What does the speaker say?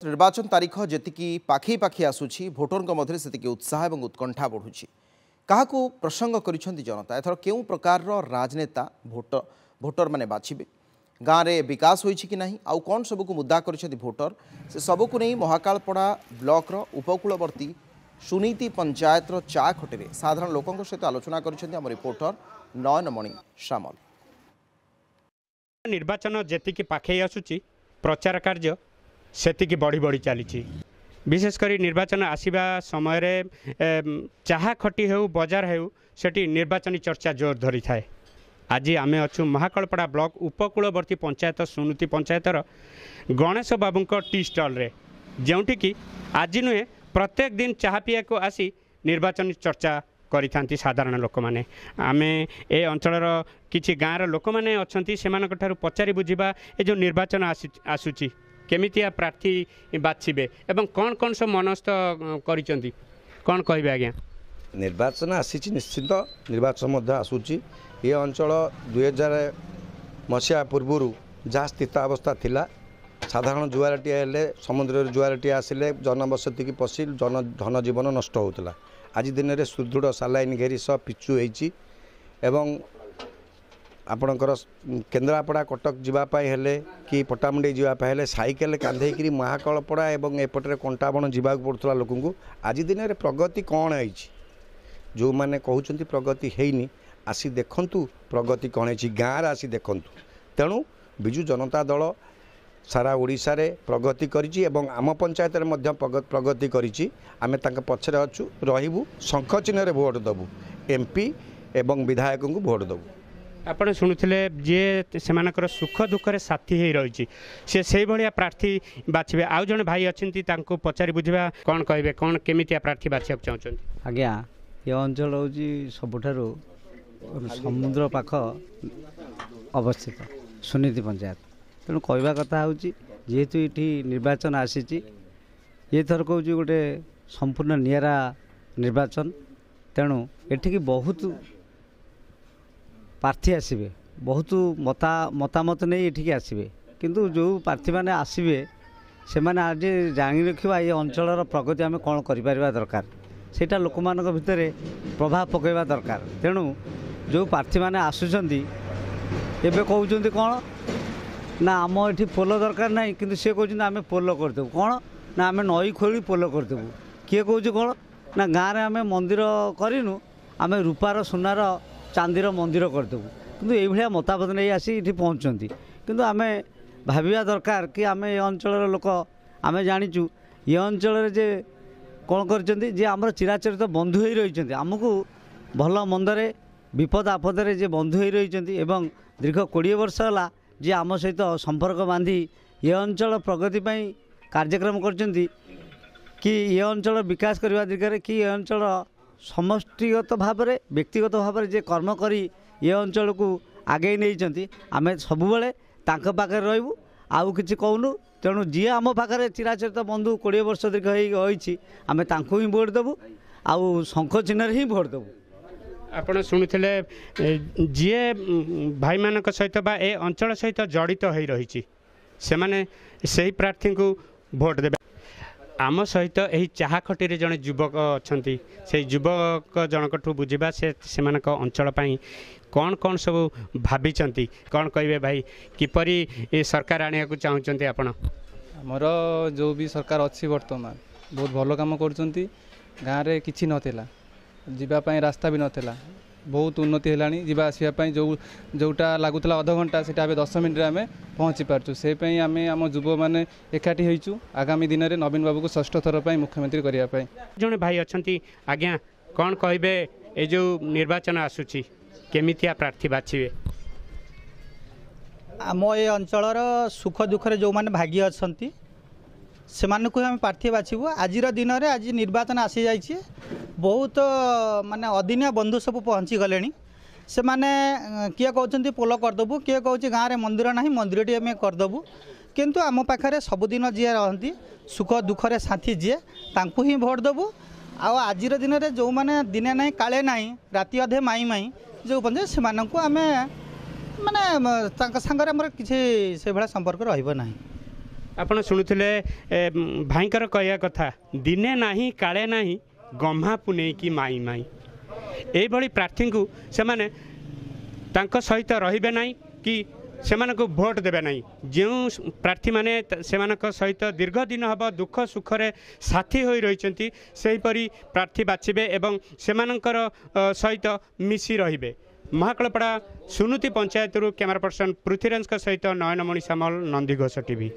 निर्वाचन तारीख जी पाखे पाखे आसूची भोटर मध्य से उत्साह और उत्कंठा बढ़ुची क्या प्रसंग कर जनता एथर क्यों प्रकार राजनेता भोटर माने बाछिबे गाँव में विकास होइछि कि नहीं आउ कौन सबको मुद्दा कर भोटर से सबको नहीं महाकालपड़ा ब्लॉक उपकूलवर्ती सुनीति पंचायत चा खटे साधारण लोकों सहित आलोचना कर रिपोर्टर नयनमणि सामल। निर्वाचन जी पाखे आसूची प्रचार कार्य सेतिकी बढ़ी बढ़ी चली विशेषकर निर्वाचन आसवा समय चाहा खटी हो बजार हो सेठी निर्वाचनी चर्चा जोर धरी थाए। आज आम अच्छु महाकालपड़ा ब्लॉक उपकूलवर्ती पंचायत सुनीति पंचायतर गणेश बाबू टी स्टल रे जोटि आज नुहे प्रत्येक दिन चाहा पीया को आसी निर्वाचन चर्चा करि साधारण लोक मैंने आम ए अंचल किछि गाँव लोक मैंने अच्छा से पचारि बुझा ये जो निर्वाचन आसूची केमितिया प्रार्थी बाछिबे एवं कौन कौन सब मनस्थ करिसेंती कौन कहबे आज्ञा। निर्वाचन आसी निश्चित निर्वाचन आसूची ये अंचल 2000 मसीहा पूर्व जहाँ स्थितावस्था थिला साधारण जुआरटी हेले समुद्र जुआरटी आसिले जनबसती की पशि धन जीवन नष्ट होता। आज दिन में सुदृढ़ सालाइन घेरी सह पिचु होती एवं आपणकर केन्द्रापड़ा कटक जीवाई हेले कि पटामुंडी जीवाई हेले साइकेल कांधेकरी महाकालपड़ा एवं एपटे कंटाबण जावाक पड़ूला लोक आज दिन में प्रगति कौन है जो मैंने कहते प्रगति हैनी आसी देखंतु प्रगति कौन है गाँव आसी देखंतु। तेणु विजु जनता दल सारा ओडिशा रे प्रगति करिछि एवं आम पंचायत रे प्रगति करिछि। आमे तांके पछरे अछु रहिबु शंख चिन्ह रे भोट दबु एमपी एवं विधायक को भोट दबु। आपण शुणुले जी से सुख दुख रे साथी हो रही से भाया प्रार्थी बाछे आउ जड़े भाई अच्छा पचारि बुझा कौन कहे कौन केमितिया प्रार्थी बाछा चाहते। आज्ञा ये अंचल हूँ सबुठारु समुद्र पाख अवस्थित सुनीति पंचायत तेणु कहवा कथा हूँ जेहेतु ये निर्वाचन आसी ये थर कौच गोटे संपूर्ण निरा निर्वाचन तेणु एठिकी बहुत प्रार्थी आसबे बहुत मतामत नहीं ये आसबे किंतु जो प्रार्थी मैंने आसबे से मैंने आज जानी रखा ये अंचल प्रगति आम कौन कर दरकार सेटा लोक मान भितर प्रभाव पकड़ा दरकार। तेणु जो प्रार्थी मैंने आसुंच एवं कहते कौन ना आम ये पोल दरकार ना कि सी कहते आम पोल करदेबू कौन ना आम नई खोली पोल करदेबू किए कौच कौन ना गाँव में आम मंदिर करूँ आम रूपार सुनार चांदीर मंदिर करदेबू किंतु ये मतामत नहीं आसी ये पहुँचती किंतु आम भाविया दरकार कि आम ये अंचल लोक आम जाचु ये अंचल जे कौन कर आमर चिराचरित बंधु हो रही आमको भल मंदरे विपद आपदे जे बंधु हो रही एवं दीर्घ 20 वर्ष है जी आम सहित संपर्क बांधी ये अंचल प्रगति कार्यक्रम करचंती कि ये अंचल विकास करने दिगरे कि ये अंचल समष्टिगत भाव में व्यक्तिगत भाव में जे कर्म करी ये अंचल को आगे नहीं आम सब पाखे रही आउ कि कहूँ। तेणु जी आम पाखे चिराचरित बंधु 20 वर्ष दीर्घ होती आम ही भोट देवु आउ शंख चिन्ह ही भोट देवु। आपण शुणुले जी भाई मान सहित बा ए अंचल सहित जड़ित हो रही से माने सही प्रार्थी को भोट देवे। आम सहित यही चाहा खटी रे जड़े युवक अच्छा से युवक जनक बुझा से अंचल कौन कौन सब भावी कौन कहे भाई किपरि सरकार आने को चाहते आपण आमर जो भी सरकार अच्छी बर्तमान बहुत भल काम कर गाँव में किसी नाला जीवाई रास्ता भी नाला बहुत उन्नति है जीवा आसवाई जो जोटा लगुला अध घंटा से 10 मिनट आम पहुँची पार्चु से आम आम युव मैंने एकाठी होइचु आगामी दिन में नवीन बाबू को षष्ठ थर पर मुख्यमंत्री करने जड़े भाई अच्छा आज्ञा कौन कहे ये जो निर्वाचन आसूची केमितिया प्रार्थी बाछिबे। आम ये अंचल सुख दुख जो मैंने भागी अच्छा से आम प्रार्थी बाछबू आज दिन में आज निर्वाचन आसी जाइए बहुत माने अदिनिया बंधु सब पहुँची गले से माने किए कहते पोल करदेबू किए कहे गाँव में मंदिर ना मंदिरटी आम करदेबू किंतु आम पाखे सबुदिन जी रहती सुख दुखरे साथी जी ही भोट देबू आज दिन में जो मैंने दिने ना काले ना राति अधे माई माई जो पहुँचे से आम माने सांगे किसी से भाया संपर्क रही। ଆପଣ ଶୁଣୁଥିଲେ ଭାଇଙ୍କର କହିବା କଥା ଦିନେ ନାହିଁ କାଳେ ନାହିଁ ଗମ୍ହା ପୁନେଇକି ମାଇ ମାଇ ଏଇଭଳି ପ୍ରାର୍ଥୀଙ୍କୁ ସେମାନେ ତାଙ୍କ ସହିତ ରହିବେ ନାହିଁ କି ସେମାନଙ୍କୁ ଭୋଟ ଦେବେ ନାହିଁ। ଯେଉଁ ପ୍ରାର୍ଥୀମାନେ ସେମାନଙ୍କ ସହିତ ଦୀର୍ଘ ଦିନ ହେବ ଦୁଃଖ ସୁଖରେ ସାଥୀ ହୋଇ ରହିଛନ୍ତି ସେହିପରି ପ୍ରାର୍ଥୀ ବାଛିବେ ଏବଂ ସେମାନଙ୍କର ସହିତ ମିଶି ରହିବେ। ମହାକାଳପଡ଼ା ସୁନୁତି ପଞ୍ଚାୟତରୁ କ୍ୟାମେରା ପର୍ସନ ପୃଥ୍ୱୀରାଜଙ୍କ ସହିତ ନୟନମଣି ସାମଲ, ନନ୍ଦିଘୋଷ ଟିଭି।